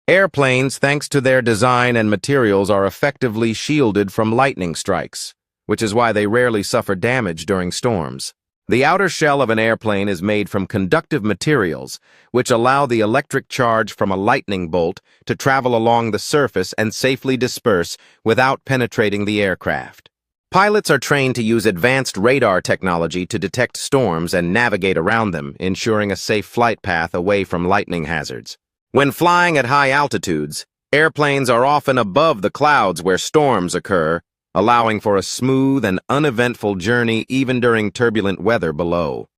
Airplanes, thanks to their design and materials, are effectively shielded from lightning strikes, which is why they rarely suffer damage during storms. The outer shell of an airplane is made from conductive materials, which allow the electric charge from a lightning bolt to travel along the surface and safely disperse without penetrating the aircraft. Pilots are trained to use advanced radar technology to detect storms and navigate around them, ensuring a safe flight path away from lightning hazards. When flying at high altitudes, airplanes are often above the clouds where storms occur, allowing for a smooth and uneventful journey even during turbulent weather below.